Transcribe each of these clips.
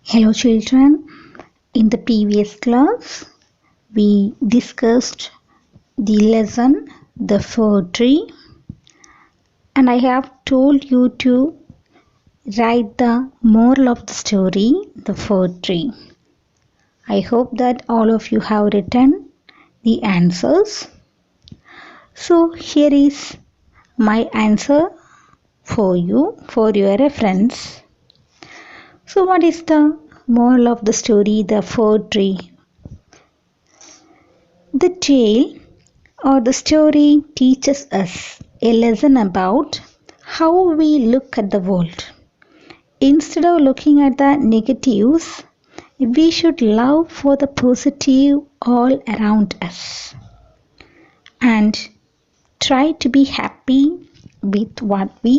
Hello children, in the previous class we discussed the lesson The Fir Tree and I have told you to write the moral of the story The Fir Tree. I hope that all of you have written the answers. So here is my answer for you for your reference. So what is the moral of the story The Fir Tree? The tale or the story teaches us a lesson about how we look at the world. Instead of looking at the negatives, we should love for the positive all around us and try to be happy with what we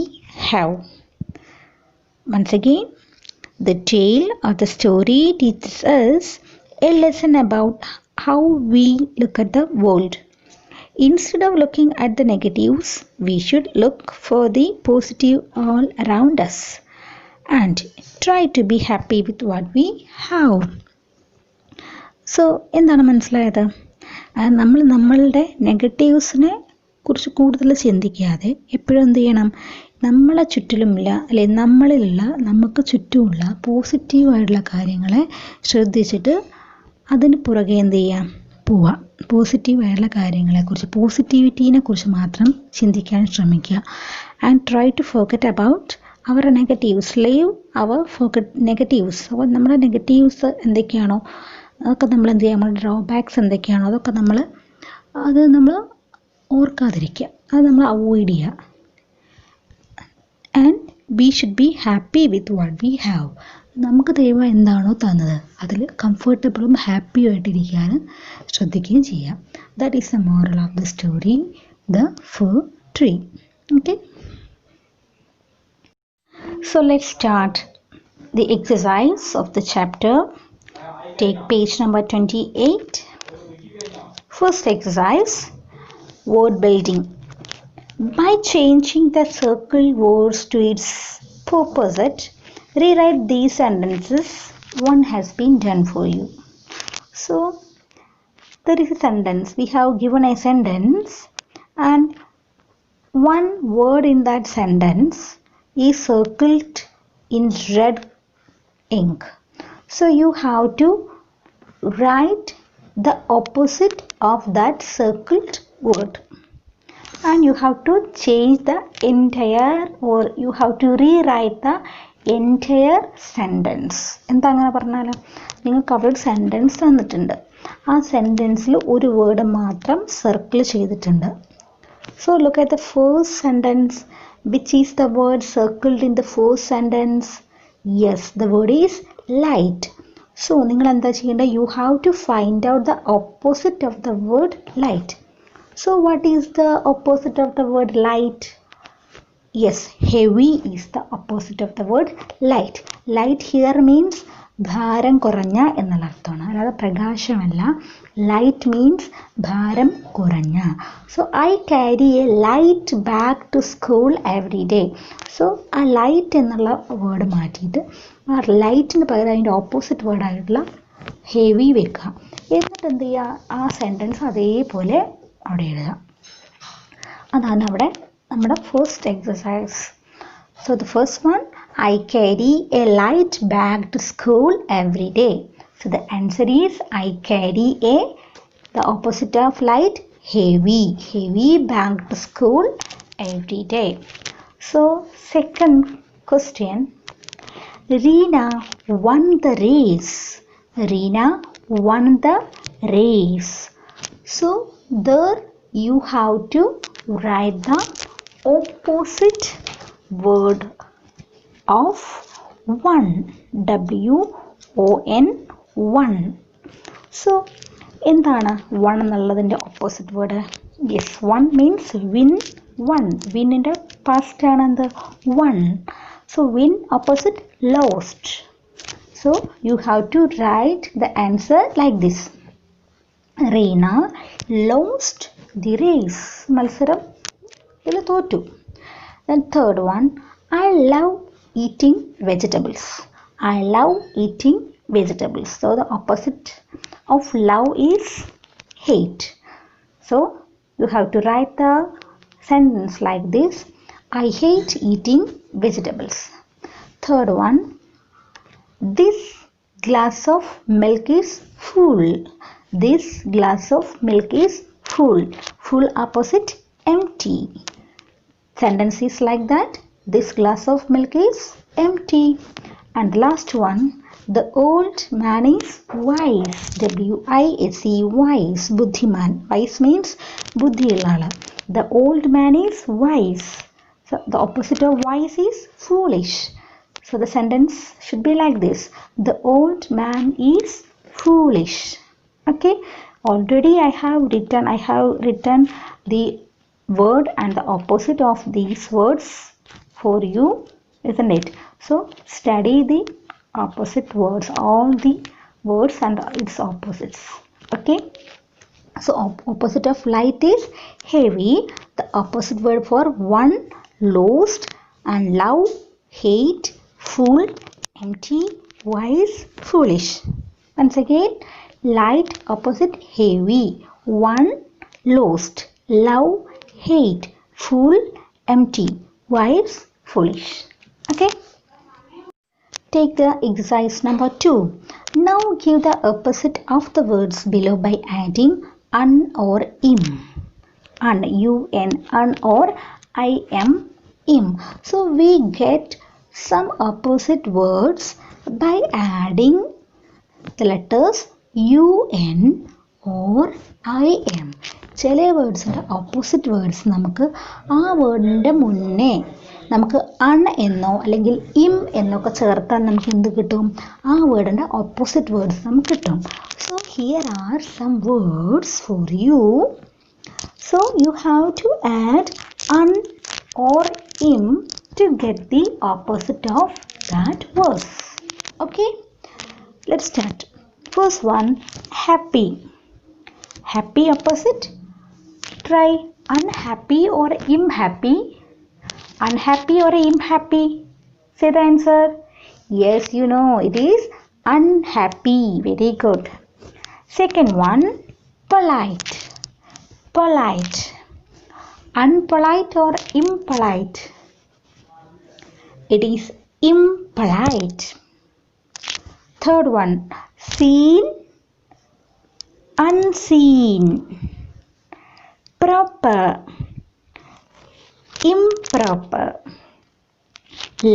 have. Once again, the tale or the story teaches us a lesson about how we look at the world. Instead of looking at the negatives, we should look for the positive all around us and try to be happy with what we have. So, എന്താണ് മനസ്സിലായത്? നമ്മൾ നമ്മളുടെ നെഗറ്റീവ്സിനെ കുറിച്ച് കൂടുതൽ ചിന്തിക്കാതെ എപ്പോഴും എന്ത് ചെയ്യണം, നമ്മളെ ചുറ്റിലുമുള്ള അല്ലെങ്കിൽ നമ്മളിലുള്ള നമുക്ക് ചുറ്റുമുള്ള പോസിറ്റീവായിട്ടുള്ള കാര്യങ്ങളെ ശ്രദ്ധിച്ചിട്ട് അതിന് പുറകെ എന്ത് ചെയ്യാം, പോവാം. പോസിറ്റീവായിട്ടുള്ള കാര്യങ്ങളെക്കുറിച്ച് പോസിറ്റിവിറ്റീനെ കുറിച്ച് മാത്രം ചിന്തിക്കാൻ ശ്രമിക്കുക. And try to forget about our negatives. Leave our forget negatives. അപ്പോൾ നമ്മുടെ നെഗറ്റീവ്സ് എന്തൊക്കെയാണോ അതൊക്കെ നമ്മൾ എന്ത് ചെയ്യുക, നമ്മുടെ ഡ്രോബാക്സ് എന്തൊക്കെയാണോ അതൊക്കെ നമ്മൾ ഓർക്കാതിരിക്കുക, അത് നമ്മൾ അവോയ്ഡ് ചെയ്യുക. And we should be happy with what we have. നമുക്ക് ദൈവം എന്താണോ തന്നത് അതിൽ കംഫർട്ടബിളും ഹാപ്പിയും ആയിട്ടിരിക്കാൻ ശ്രദ്ധിക്കുകയും ചെയ്യാം. That is the moral of the story the fir tree. Okay, so let's start the exercise of the chapter. Take page number 28. First exercise, word building. By changing the circle words to its opposite, rewrite these sentences. One has been done for you. So there is a sentence. We have given a sentence and one word in that sentence is circled in red ink. So you have to write the opposite of that circled word and you have to change the entire, or you have to rewrite the entire sentence. എന്താ അങ്ങനെ പറഞ്ഞാൽ, നിങ്ങൾക്ക് അവിടെ ഒരു sentence തന്നിട്ടുണ്ട്, ആ സെൻറ്റൻസിൽ ഒരു word മാത്രം സർക്കിൾ ചെയ്തിട്ടുണ്ട്. So look at the first sentence. Which is the word circled in the first sentence? Yes, the word is light. So നിങ്ങൾ എന്താ ചെയ്യേണ്ടത്, you have to find out the opposite of the word light. So what is the opposite of the word light? Yes, heavy is the opposite of the word light. Light here means ഭാരം കുറഞ്ഞ എന്നുള്ള അർത്ഥമാണ്, അല്ലാതെ പ്രകാശമല്ല. Light means ഭാരം കുറഞ്ഞ. So I carry a light bag to school every day. So ആ light എന്നുള്ള word മാറ്റിയിട്ട് ആ ലൈറ്റിന് പകരം അതിൻ്റെ ഓപ്പോസിറ്റ് വേർഡായിട്ടുള്ള ഹെവി വെക്കുക. എന്നിട്ട് എന്ത് ചെയ്യുക, ആ സെൻറ്റൻസ് അതേപോലെ അവിടെ എഴുതുക. അതാണ് അവിടെ നമ്മുടെ first exercise. So the first one, I carry a light bag to school every day. So the answer is I carry the opposite of light, heavy bag to school every day. So second question, Reena won the race. Reena won the race. So there you have to write the opposite word of won, won. So എന്താണ് won എന്നുള്ളതിൻ്റെ opposite word? Yes, won means win. വിന്നിൻ്റെ past ആണ് എന്ത്, won. So win opposite lost. So you have to write the answer like this. Reena lost the race. മത്സരം ഇതിൽ തോറ്റു. Then third one, I love eating vegetables. I love eating vegetables. So the opposite of love is hate. So you have to write the sentence like this. I hate eating vegetables. Third one, this glass of milk is full. This glass of milk is full. Full opposite empty. Sentence is like that. This glass of milk is empty. And last one, the old man is wise. W-I-S-E, wise, buddhiman. Wise means buddhiyulla. The old man is wise. So the opposite of wise is foolish. So the sentence should be like this. The old man is foolish. Okay. Already I have written the word and the opposite of these words for you, isn't it? So study the opposite words, all the words and its opposites. Okay. So opposite of light is heavy. The opposite word for one, lost, and love, hate, full, empty, wise, foolish. Once again, light opposite heavy, one, lost, love, hate, full, empty, wise, foolish. Okay. Take the exercise number 2. Now give the opposite of the words below by adding un or im. Un, un, un or I am, im. So we get some opposite words by adding the letters un or I am. ചില വേർഡ്സിൻ്റെ opposite words നമുക്ക് ആ വേർഡിൻ്റെ മുന്നേ നമുക്ക് അൺ എന്നോ അല്ലെങ്കിൽ ഇം എന്നൊക്കെ ചേർത്താൽ നമുക്ക് എന്ത് കിട്ടും? ആ വേർഡിൻ്റെ ഓപ്പോസിറ്റ് വേർഡ്സ് നമുക്ക് കിട്ടും. So here are some words for you. So you have to add un or im to get the opposite of that words. Okay, let's start. First one, happy. Happy opposite. Try unhappy or unhappy. Unhappy or unhappy. Say the answer. Yes, you know it is unhappy. Very good. Second one, polite. Polite. Unpolite or impolite. It is impolite. Third one, seen, unseen. Proper, improper.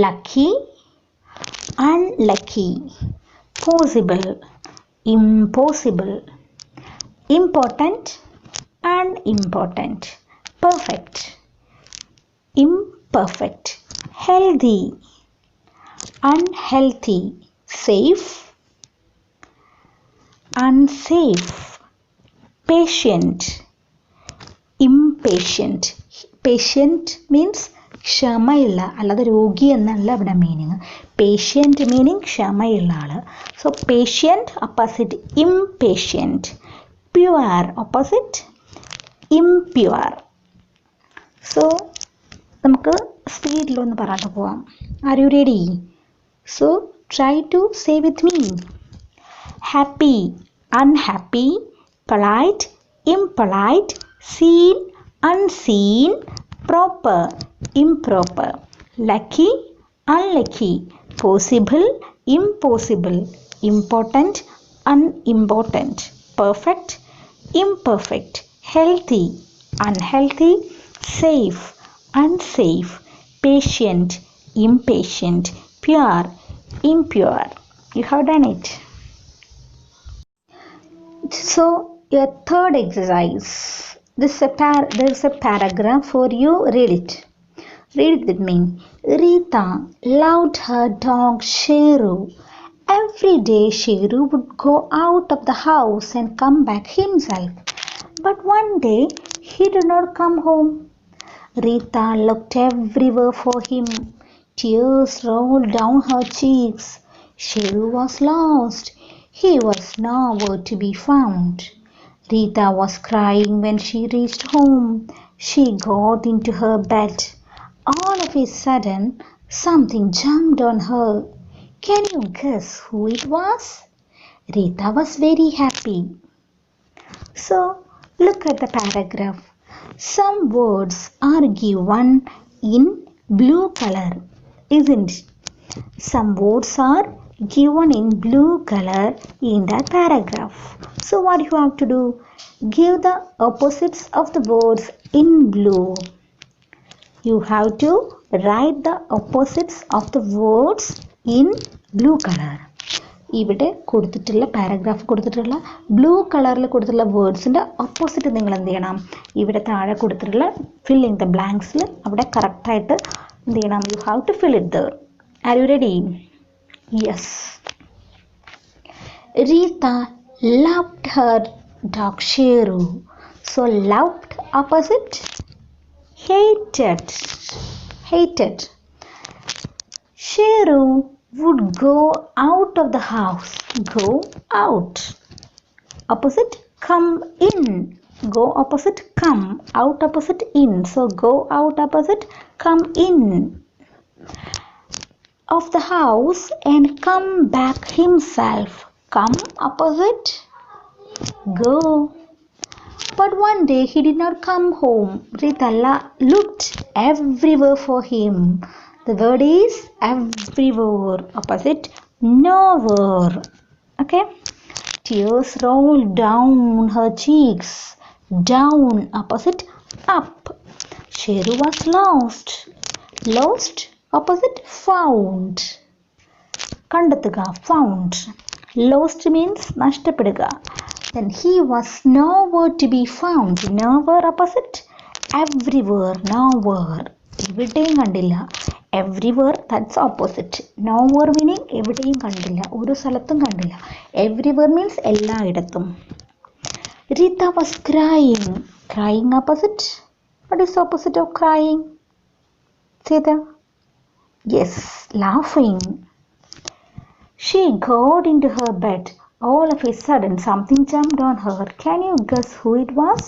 Lucky, unlucky. Possible, impossible. Important, unimportant. Perfect, imperfect. Healthy, unhealthy. Safe, unsafe. Patient, impatient. Patient means ക്ഷമയുള്ള, അല്ലാതെ രോഗി എന്നല്ല ഇവിടെ meaning. Patient meaning ക്ഷമയുള്ള ആൾ. So patient opposite impatient. Pure opposite impure. So നമുക്ക് സ്പീഡിലൊന്ന് പറയാതെ പോവാം. Are you ready? So try to say with me. Happy, unhappy. Polite, impolite. Seen, unseen. Proper, improper. Lucky, unlucky. Possible, impossible. Important, unimportant. Perfect, imperfect. Healthy, unhealthy. Safe, unsafe. Patient, impatient. Pure, impure. You have done it. So a third exercise. There is a paragraph for you. Read it. Read it with me. Rita loved her dog Sheru. Every day Sheru would go out of the house and come back himself. But one day he did not come home. Rita looked everywhere for him. Tears rolled down her cheeks. Sheru was lost. He was nowhere to be found. Rita was crying when she reached home. She got into her bed. All of a sudden, something jumped on her. Can you guess who it was? Rita was very happy. So, look at the paragraph. Some words are given in blue color, isn't it? Some words are given in blue color in that paragraph. So, what you have to do? Give the opposites of the words in blue. You have to write the opposites of the words in blue color. ഇവിടെ കൊടുത്തിട്ടുള്ള paragraph കൊടുത്തിട്ടുള്ള blue കളറിൽ കൊടുത്തിട്ടുള്ള വേർഡ്സിൻ്റെ opposite നിങ്ങൾ എന്ത് ചെയ്യണം? ഇവിടെ താഴെ കൊടുത്തിട്ടുള്ള ഫില്ലിങ് ദ ബ്ലാങ്ക്സിൽ അവിടെ കറക്റ്റായിട്ട് എന്ത് ചെയ്യണം? You have to fill it there. Are you ready? Yes. Rita loved her dog Sheru. So loved opposite hated. Hated. Sheru would go out of the house. Go out. Opposite come in. Go opposite come. Out opposite in. So go out opposite come in of the house and come back himself. Come opposite go. But one day he did not come home. Rita looked everywhere for him. The word is everywhere. Opposite nowhere. Okay. Tears rolled down her cheeks. Down opposite up. Sheru was lost. Lost opposite found. Kandathuka found. Lost means nashtapeduka. Then he was nowhere to be found. Nowhere opposite everywhere. Nowhere. എവിടെയും കണ്ടില്ല. Everywhere, that's opposite. Nowhere meaning എവിടെയും കണ്ടില്ല, ഒരു സ്ഥലത്തും കണ്ടില്ല. Everywhere means എല്ലായിടത്തും. Rita was crying. Crying opposite. What is opposite of crying? Say that. Yes, laughing. She got into her bed. All of a sudden, something jumped on her. Can you guess who it was?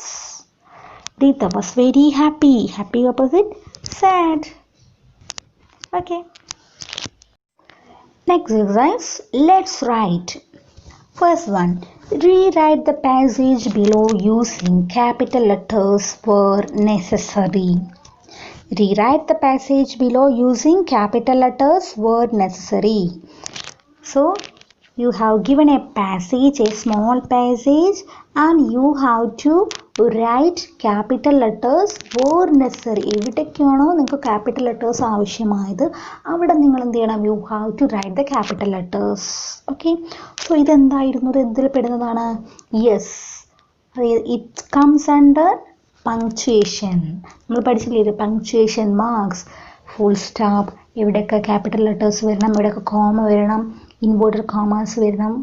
Rita was very happy. Happy opposite sad. Okay. Next exercise, let's write. First one, rewrite the passage below using capital letters where necessary. Rewrite the passage below using capital letters where necessary. So, you have given a passage, a small passage, and you have to write capital letters where necessary. എവിടേക്കാണോ നിങ്ങൾക്ക് capital letters ആവശ്യമായത് അവിടെ നിങ്ങൾ എന്ത് ചെയ്യണം? You have to write the capital letters. Okay. So ഇതെന്തായിരുന്നു? ഇത് എന്തിൽ പെടുന്നതാണ്? Yes. It comes under punctuation. നമ്മൾ പഠിച്ചില്ലേ punctuation marks, full stop, എവിടെയൊക്കെ capital letters വരണം, എവിടെയൊക്കെ comma വരണം, inverted commas വരണം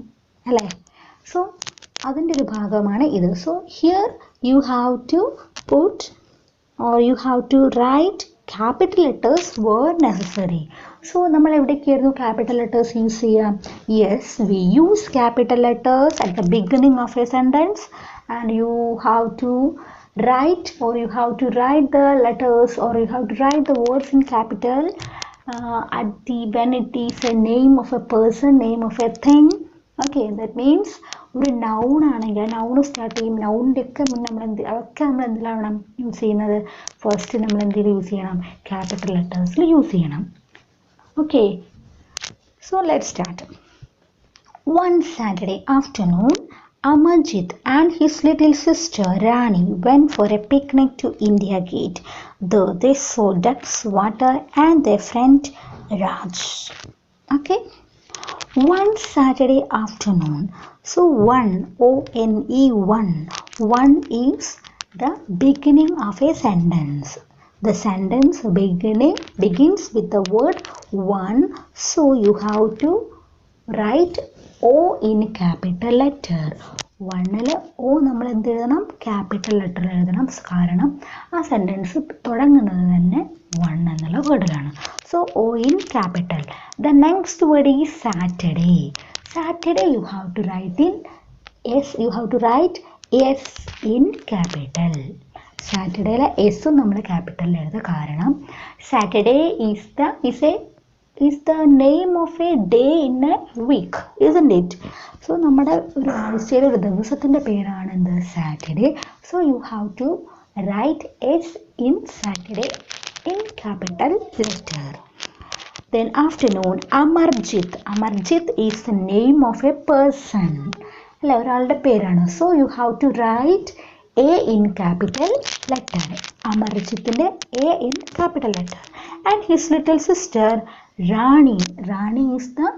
അല്ലേ? So അതിൻ്റെ ഒരു ഭാഗമാണ് ഇത്. So here you have to put or you have to write capital letters where necessary. So നമ്മൾ എവിടേക്കായിരുന്നു capital letters യൂസ് ചെയ്യാം? Yes, we use capital letters at the beginning of a sentence, and you have to write or you have to write the letters or you have to write the words in capital at the when it is a name of a person, name of a thing. Okay, that means ഒരു noun ആണെങ്കിൽ noun start ചെയ്യും. നൗണിൻ്റെ ഒക്കെ നമ്മൾ അതൊക്കെ നമ്മൾ എന്തിലാണ് use ചെയ്യുന്നത്? First നമ്മൾ എന്തെങ്കിലും യൂസ് ചെയ്യണം? ക്യാപിറ്റൽ ലെറ്റേഴ്സിൽ യൂസ് ചെയ്യണം. Okay, so let start. One Saturday afternoon, Amarjit and his little sister Rani went for a picnic to India Gate. There they saw ducks, water, and their friend Raj. Okay. One Saturday afternoon. So one, O-N-E, one. One is the beginning of a sentence. The sentence beginning begins with the word one. So you have to write O in capital letter. വണ്ണിൽ ഓ നമ്മൾ എന്ത് എഴുതണം? Capital letter എഴുതണം. കാരണം ആ sentence തുടങ്ങുന്നത് തന്നെ one എന്നുള്ള വേർഡിലാണ്. So O in capital. The next word is Saturday. Saturday you have to write in S. You have to write S in capital. സാറ്റർഡേയിലെ എസ്സും നമ്മൾ ക്യാപിറ്റലിൽ എഴുതുക. കാരണം Saturday is a is the name of a day in a week, isn't it? So നമ്മുടെ ഒരു ആഴ്ചയിലെ ഒരു ദിവസത്തിൻ്റെ പേരാണ് എന്ത്? Saturday. So you have to write S in Saturday in capital letter. Then afternoon, Amarjit. Amarjit is the name of a person. അല്ല, ഒരാളുടെ പേരാണ്. So you have to write A in capital letter. Amarjitന്റെ A in capital letter. And his little sister Rani. Rani is the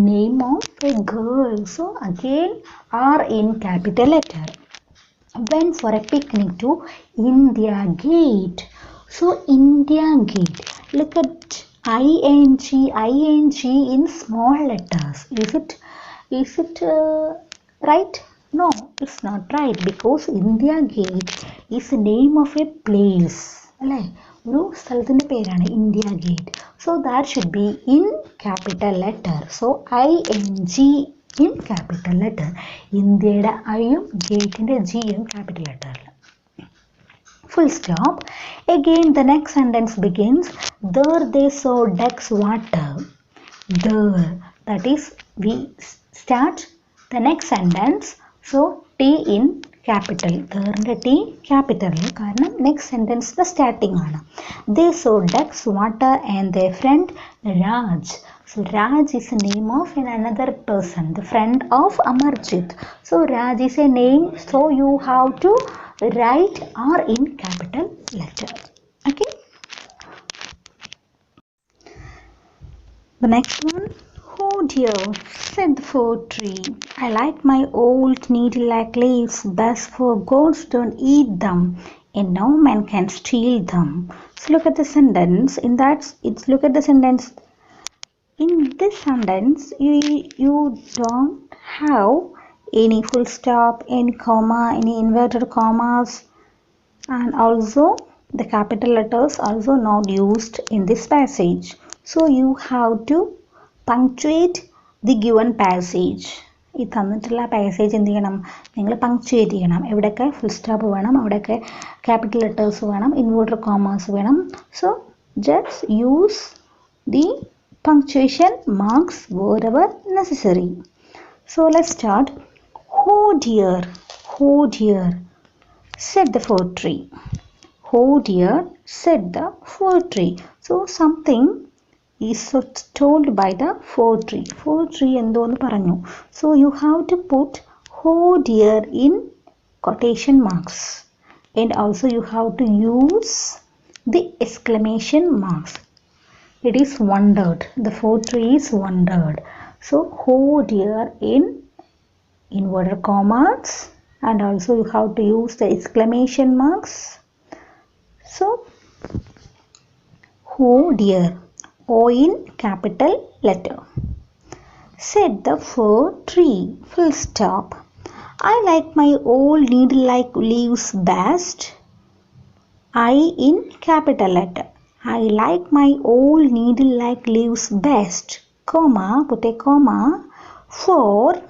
name of a girl. So again R in capital letter. Went for a picnic to India Gate. So India Gate. Look at ing in small letters. Is it right? No, it's not right, because India Gate is the name of a place. അല്ലേ, ഒരു സ്ഥലത്തിൻ്റെ പേരാണ് India gate. So that should be in capital letter. So ing in capital letter. ഇന്ത്യയുടെ ഐയും ഗേറ്റിൻ്റെ ജിയും capital letter. Full stop. Again the next sentence begins, there they saw ducks water. There, that is, we start the next sentence. So T in capital. There T capital കാരണം next sentence the starting ആണ്. They saw ducks water and their friend Raj. So Raj is the name of another person, the friend of Amarjit. So Raj is a name, so you have to write R in capital letter. Okay. The next one, oh dear, said the fir tree, I like my old needle-like leaves best, for ghosts don't eat them and no man can steal them. So look at the sentence. Look at the sentence. In this sentence, you don't have any full stop, any comma, any inverted commas, and also the capital letters also not used in this passage. So you have to punctuate the given passage. ഈ തന്നിട്ടുള്ള passage എന്ത് ചെയ്യണം? നിങ്ങൾ പങ്ക്ച്വേറ്റ് ചെയ്യണം. എവിടെയൊക്കെ full stop വേണം, അവിടെയൊക്കെ capital letters വേണം, ഇൻവേർട്ടഡ് കോമേഴ്സ് വേണം. So just use the punctuation marks wherever necessary. So let's start. Oh dear, said the fir tree. Oh dear, said the fir tree. So something is told by the fir tree. Fir tree endonu paranju. So you have to put oh dear in quotation marks, and also you have to use the exclamation marks. It is wondered. The fir tree is wondered. So oh dear in inverted commas, and also you have to use the exclamation marks. So oh dear, O in capital letter. Said the fir tree, full stop. I like my old needle-like leaves best. I in capital letter. I like my old needle-like leaves best, comma, put a comma, for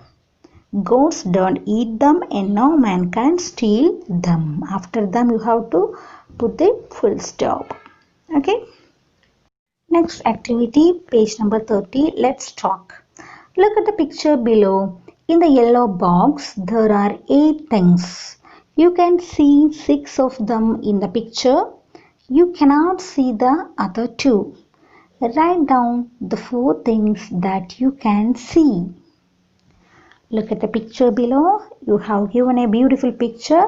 goats don't eat them and no man can steal them. After them you have to put the full stop. Okay. Next activity, page number 30. Let's talk. Look at the picture below. In the yellow box there are 8 things. You can see 6 of them in the picture. You cannot see the other 2. Write down the 4 things that you can see. Look at the picture below. You have given a beautiful picture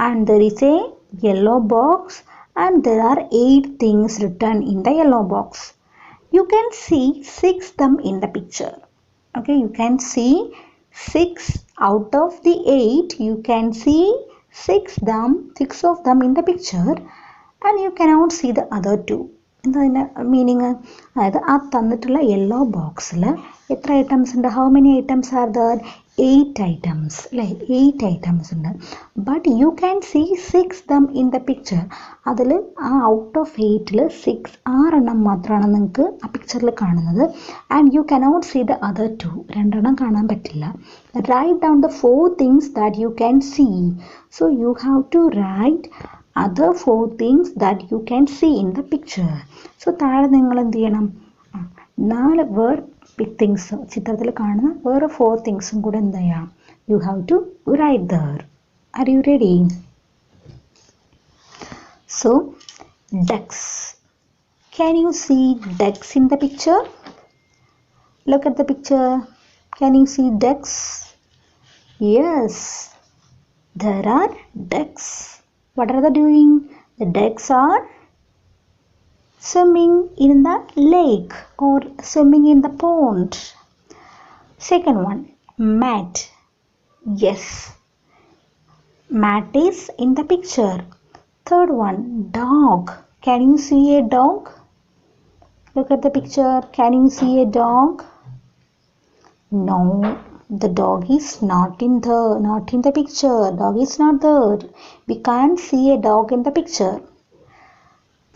and there is a yellow box and there are 8 things written in the yellow box. You can see 6 them in the picture. Okay, you can see 6 out of the 8. You can see 6 of them in the picture. And you cannot see the other 2. എന്താ meaning? അതായത് ആ തന്നിട്ടുള്ള yellow ബോക്സിൽ എത്ര items ഉണ്ട്? How many items are there? 8 items, അല്ലേ? 8 items ഉണ്ട്. But you can see 6 them in the picture. അതിൽ ആ ഔട്ട് ഓഫ് 8ൽ 6 മാത്രമാണ് നിങ്ങൾക്ക് ആ പിക്ചറിൽ കാണുന്നത്. And you cannot see the other 2. 2 കാണാൻ പറ്റില്ല. Write down the 4 things that you can see. So you have to write other 4 things that you can see in the picture. So താഴെ നിങ്ങൾ എന്ത് ചെയ്യണം? 4 വേറെ big things ചിത്രത്തിൽ കാണുന്ന വേറെ 4 തിങ്സും കൂടെ എന്ത് ചെയ്യാം? You have to write there. Are you ready? So, ducks. Can you see ducks in the picture? Look at the picture. Can you see ducks? Yes, there are ducks. What are they doing? The ducks are swimming in the lake or swimming in the pond. Second one, mat. Yes, mat is in the picture. Third one, dog. Can you see a dog? Look at the picture. Can you see a dog? No, the dog is not in the picture. Dog is not there. We can't see a dog in the picture.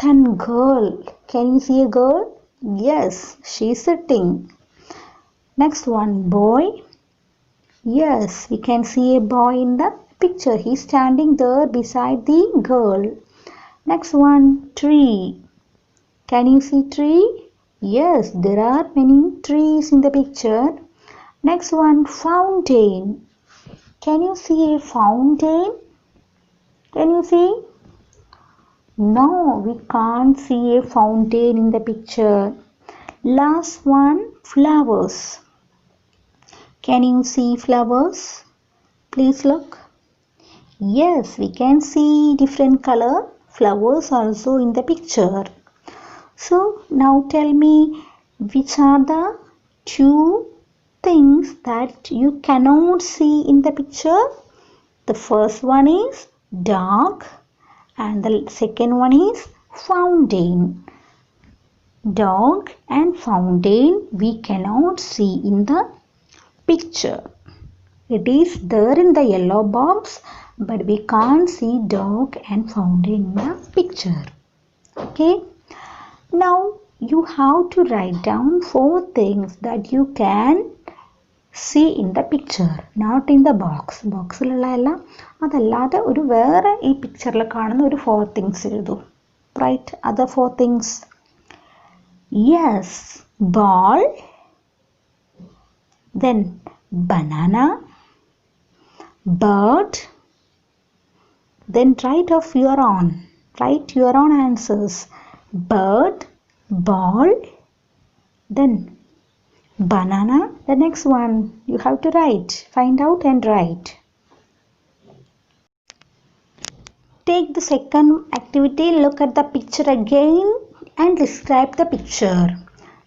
Then girl. Can you see a girl? Yes, she is sitting. Next one, boy. Yes, we can see a boy in the picture. He is standing there beside the girl. Next one, tree. Can you see tree? Yes, there are many trees in the picture. Next one, fountain. Can you see a fountain? Can you see? No, we can't see a fountain in the picture. Last one, flowers. Can you see flowers? Please look. Yes, we can see different color flowers also in the picture. So now tell me, which are the 2 things that you cannot see in the picture? The first one is dog and the second one is fountain. Dog and fountain we cannot see in the picture. It is there in the yellow box, but we can't see dog and fountain in the picture. Okay. Now you have to write down 4 things that you can see in the picture, not in the box. ബോക്സിലുള്ള അല്ല, അതല്ലാതെ ഒരു വേറെ ഈ പിക്ചറിൽ കാണുന്ന ഒരു 4 things എഴുതൂ. Write other 4 things. Yes, ball, then banana, bird, then write of your own. Write your own answers. Bird, ball, then banana. The next one you have to write. Find out and write. Take the second activity. Look at the picture again and describe the picture.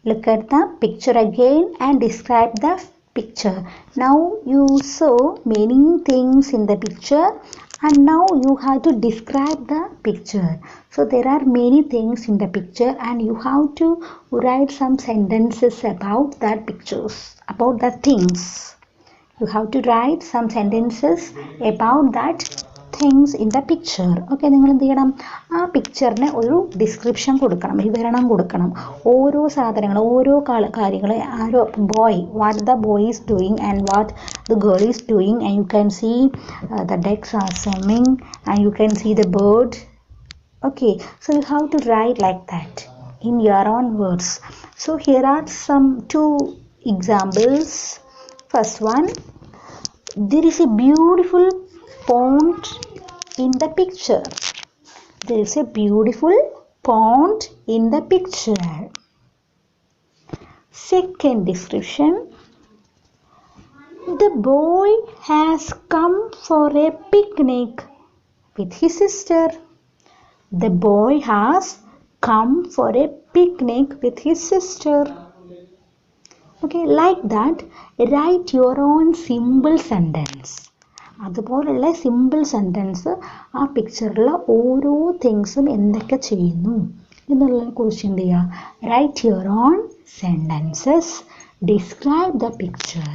Look at the picture again and describe the picture. Now you saw many things in the picture and now you have to describe the picture. So there are many things in the picture and you have to write some sentences about that pictures, about the things. You have to write some sentences about that things in the picture. Okay, നിങ്ങൾ എന്ത് ചെയ്യണം? ആ പിക്ചറിന് ഒരു description കൊടുക്കണം, വിവരണം കൊടുക്കണം. ഓരോ സാധനങ്ങൾ, ഓരോ കാര്യങ്ങൾ, ആരോ boy, what the boy is doing and what the girl is doing, and you can see the ducks are swimming and you can see the bird. Okay, so you have to write like that in your own words. So here are some 2 examples. First one, there is a beautiful pond in the picture. There is a beautiful pond in the picture. Second description, the boy has come for a picnic with his sister. The boy has come for a picnic with his sister. Okay, like that, write your own simple sentence. അതുപോലുള്ള simple sentence ആ പിക്ചറിലെ ഓരോ തിങ്സും എന്തൊക്കെ ചെയ്യുന്നു എന്നുള്ളതിനെ കുറിച്ച് എന്ത് ചെയ്യുക? Write your own sentences, describe the picture.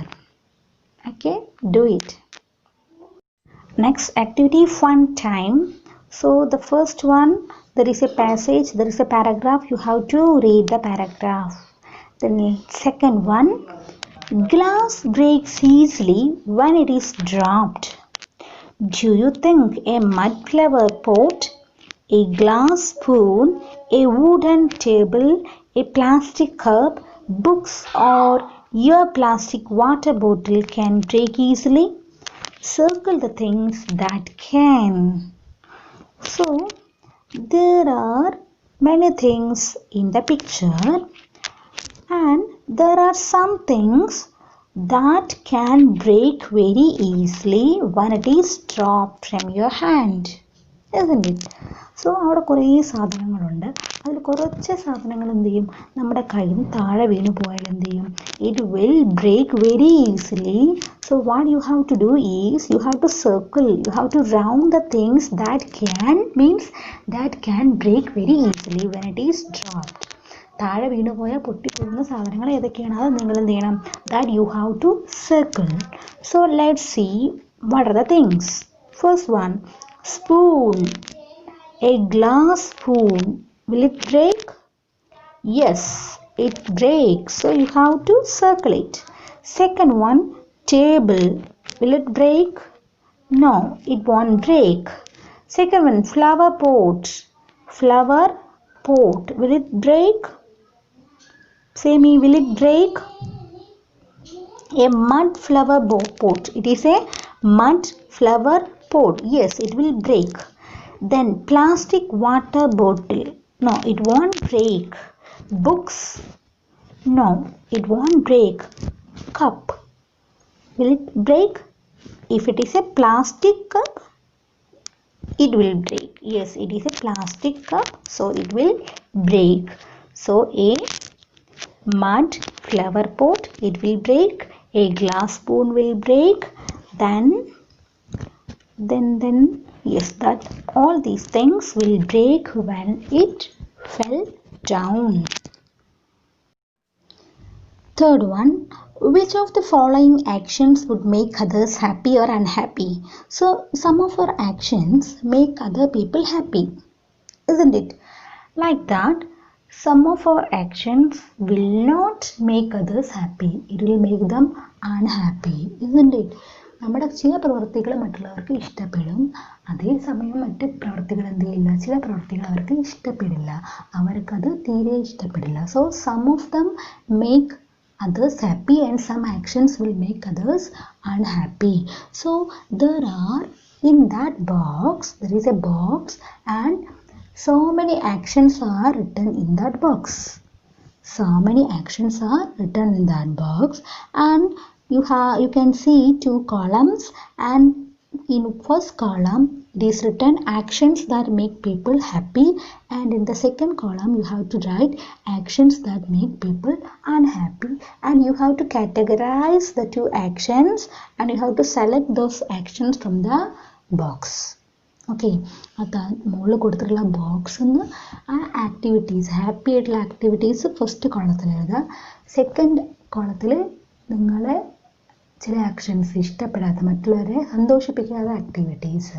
Okay, do it. Next activity, fun time. So the first one, there is a passage, there is a paragraph, you have to read the paragraph. Then second one, glass breaks easily when it is dropped. Do you think a mud flower pot, a glass spoon, a wooden table, a plastic cup books or your plastic water bottle can break easily? Circle the things that can. So there are many things in the picture, and there are some things that can break very easily when it is dropped from your hand, isn't it? So അവിടെ കുറേ സാധനങ്ങളുണ്ട്. അതിൽ കുറച്ച് സാധനങ്ങൾ എന്ത് ചെയ്യും, നമ്മുടെ കയ്യിൽ നിന്ന് താഴെ വീണ് പോയാൽ എന്ത് ചെയ്യും, it will break very easily. So what you have to do is you have to circle, you have to round the things that can break very easily when it is dropped. താഴെ വീണ് പോയാൽ പൊട്ടിപ്പോകുന്ന സാധനങ്ങൾ ഏതൊക്കെയാണ്, അത് നിങ്ങൾ എന്ത് ചെയ്യണം, that you have to circle. So let's see what are the things. First one, spoon. A glass spoon. Will it break? Yes, it breaks. So you have to circle it. Second one, table. Will it break? No, it won't break. Second one, flower pot. Flower pot. Will it break? Say me, will it break? A mud flower pot. It is a mud flower pot. Yes, it will break. Then plastic water bottle. No, it won't break. Books. No, it won't break. Cup. Will it break? If it is a plastic cup, it will break. Yes, it is a plastic cup, so it will break. So a mud flower pot, it will break. A glass spoon will break. Then yes, that all these things will break when it fell down. Third one, which of the following actions would make others happy or unhappy? So some of our actions make other people happy, isn't it? Like that, some of our actions will not make others happy. It will make them unhappy, isn't it? നമ്മുടെ ചില പ്രവൃത്തികൾ മറ്റുള്ളവർക്ക് ഇഷ്ടപ്പെടും, അതേസമയം മറ്റ് പ്രവൃത്തികൾ എന്ത് ചെയ്യില്ല, ചില പ്രവൃത്തികൾ അവർക്ക് ഇഷ്ടപ്പെടില്ല, അവർക്കത് തീരെ ഇഷ്ടപ്പെടില്ല. So some of them make others happy and some actions will make others unhappy. So there are, in that box, there is a box and so many actions are written in that box. So many actions are written in that box, and you can see two columns, and in first column it is written actions that make people happy, and in the second column you have to write actions that make people unhappy, and you have to categorize the two actions and you have to select those actions from the box. Okay, അത് മുകളിൽ കൊടുത്തിട്ടുള്ള ബോക്സിന്ന് ആ activities, happy ആയിട്ടുള്ള activities first കോളത്തിൽ എഴുതുക. Second കോളത്തിൽ നിങ്ങളെ ചില ആക്ഷൻസ് ഇഷ്ടപ്പെടാത്ത, മറ്റുള്ളവരെ സന്തോഷിപ്പിക്കാത്ത ആക്ടിവിറ്റീസ്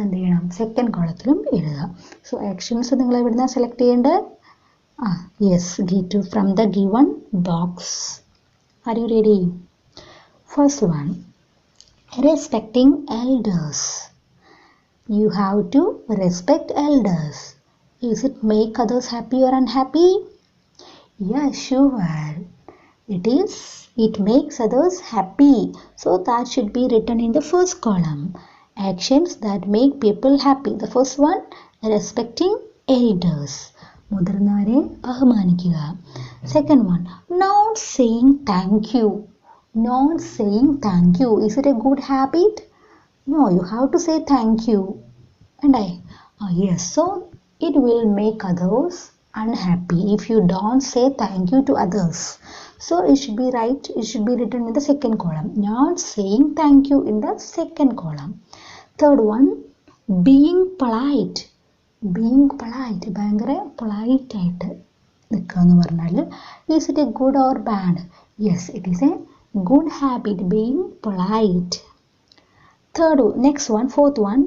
എന്ത് ചെയ്യണം, സെക്കൻഡ് കോളത്തിലും എഴുതുക. സോ ആക്ഷൻസ് നിങ്ങൾ എവിടുന്ന സെലക്ട് ചെയ്യേണ്ടത്? Yes, get from the given box. R you ready? First one, respecting elders. You have to respect elders. Is it make others happy or unhappy? Yeah, sure. It makes others happy. So that should be written in the first column. Actions that make people happy. The first one, respecting elders. മുതിർന്നവരെ ബഹുമാനിക്കുക. Second one, not saying thank you. Not saying thank you. Is it a good habit? No, you have to say thank you. And yes, so it will make others unhappy if you don't say thank you to others. So it should be written in the second column. Not saying thank you in the second column. Third one, being polite. Being polite, ഭയങ്കര polite ആയിട്ട് നിൽക്കുക എന്ന് പറഞ്ഞാൽ, is it a good or bad? Yes, it is a good habit, being polite. Fourth one,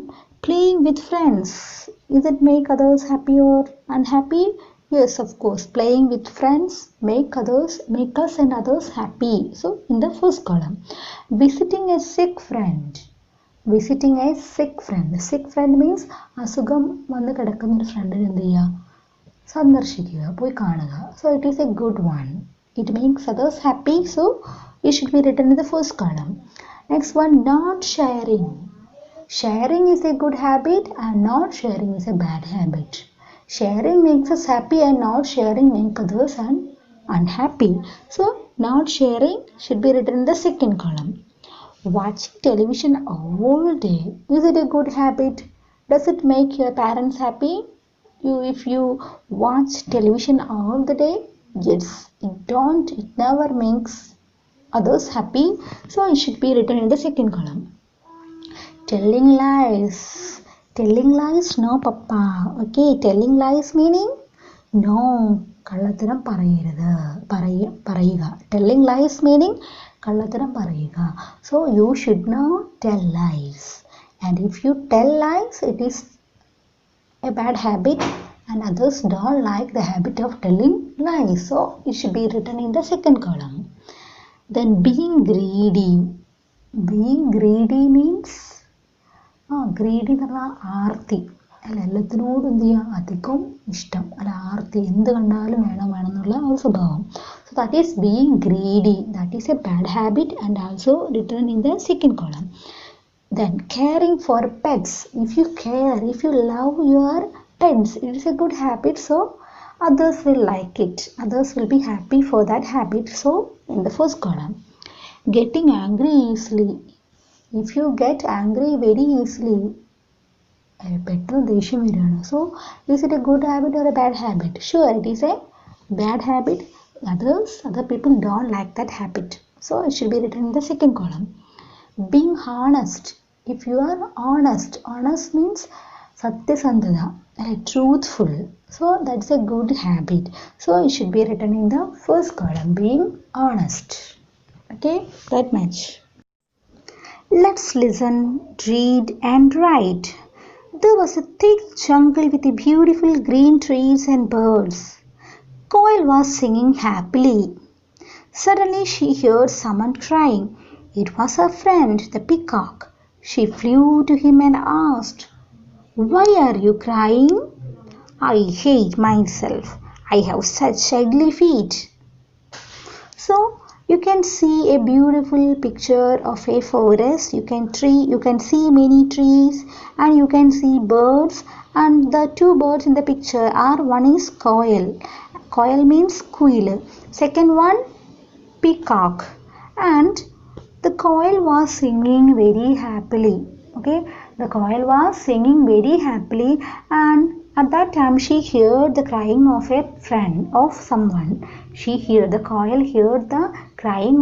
playing with friends. Is it make others happy or unhappy? Yes, of course, playing with friends make us and others happy. So in the first column, visiting a sick friend. Visiting a sick friend. Sick friend means അസുഖം വന്ന് കിടക്കുന്ന ഒരു ഫ്രണ്ടിനെ എന്ത് ചെയ്യുക, സന്ദർശിക്കുക, പോയി കാണുക. So it is a good one. It makes others happy, so it should be written in the first column. Next one, not sharing. Sharing is a good habit and not sharing is a bad habit. Sharing makes us happy and not sharing makes others unhappy. So, not sharing should be written in the second column. Watching television all day, is it a good habit? Does it make your parents happy? If you watch television all the day, yes, it never makes others happy. So, it should be written in the second column. Telling lies. Telling lies, no papa. Okay, telling lies meaning no. കള്ളത്തരം പറയരുത് പറയുക. Telling lies meaning കള്ളത്തരം പറയുക. So you should not tell lies. And if you tell lies, it is a bad habit and others don't like the habit of telling lies. So it should be written in the second column. Then being greedy. Being greedy means greedy എന്ന് പറഞ്ഞാൽ ആർത്തി അല്ല, എല്ലാത്തിനോടും എന്ത് ചെയ്യുക, അധികം ഇഷ്ടം അല്ല, ആർത്തി, എന്ത് കണ്ടാലും വേണം എന്നുള്ള ഒരു സ്വഭാവം. So that is being greedy. That is A bad habit and also return in the second column. Then caring for pets. If you care, if you love your pets, it is a good habit, so others will like it. Others will be happy for that habit. So in the first column. Getting angry easily. If you get angry very easily, പെട്ടെന്ന് ദേഷ്യം വരികയാണ്. So is it a good habit or a bad habit? Sure, it is a bad habit. Other people don't like that habit. So it should be written in the second column. Being honest. If you are honest, honest means satyasandhata, truthful. So that's a good habit. So it should be written in the first column, being honest. Okay, that much. Let's listen, read and write. There was a thick jungle with beautiful green trees and birds. Coil was singing happily. Suddenly she heard someone crying. It was her friend, the peacock. She flew to him and asked, "Why are you crying?" "I hate myself. I have such ugly feet." So you can see a beautiful picture of a forest. You can see many trees and you can see birds, and the two birds in the picture are, one is coil. Coil means quail. Second one, peacock. And the coil was singing very happily. Okay, the coil was singing very happily, and at that time she heard the crying of a friend, of someone. The coil heard the crying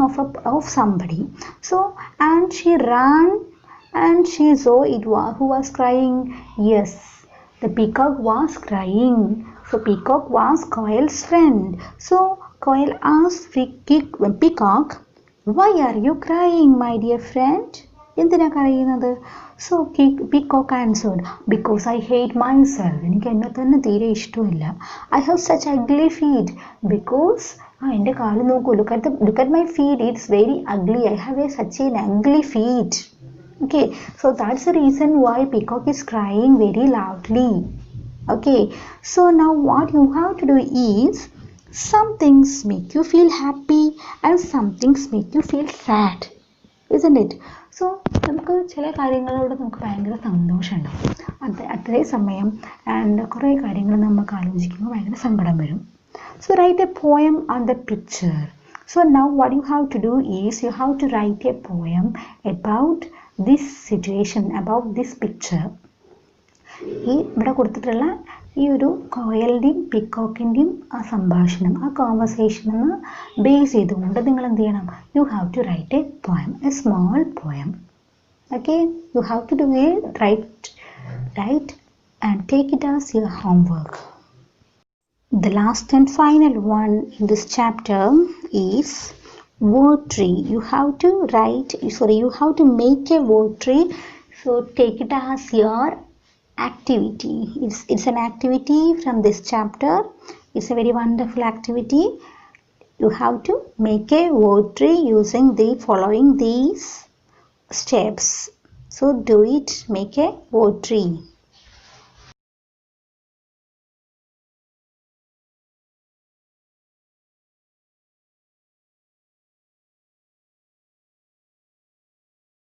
of somebody. So, and she ran and she saw who was crying. Yes, the peacock was crying. So peacock was coil's friend. So coil asked peacock, "Why are you crying, my dear friend?" എന്തിനാ കരയുന്നത്? So peacock answered, "Because I hate myself." എനിക്ക് എന്നെ തന്നെ തീരെ ഇഷ്ടമില്ല. I have such ugly feet. Because എൻ്റെ കാല് നോക്കൂ, look at my feet, it's very ugly. I have such an ugly feet. Okay, so that's the reason why peacock is crying very loudly. Okay, so now what you have to do is, some things make you feel happy and some things make you feel sad, isn't it? So നമുക്ക് ചില കാര്യങ്ങളോട് നമുക്ക് ഭയങ്കര സന്തോഷമുണ്ടാവും, അത്രേ സമയം and കുറേ കാര്യങ്ങൾ നമുക്ക് ആലോചിക്കുമ്പോൾ ഭയങ്കര സങ്കടം വരും. So write a poem on the picture. So now what you have to do is, you have to write a poem about this situation, about this picture. ഈ ഇവിടെ കൊടുത്തിട്ടുള്ള ഈ ഒരു കോയലിൻ്റെയും പിക്കോക്കിൻ്റെയും ആ സംഭാഷണം, ആ കോൺവെർസേഷനിൽ ബേസ് ചെയ്തുകൊണ്ട് നിങ്ങൾ എന്ത് ചെയ്യണം? You have to write a poem, a small poem. Okay, you have to do it, right and take it as your homework. The last and final one in this chapter is word tree. You have to make a word tree. So take it as your activity. It's an activity from this chapter. It's a very wonderful activity. You have to make a word tree using following these steps. So do it, make a word tree.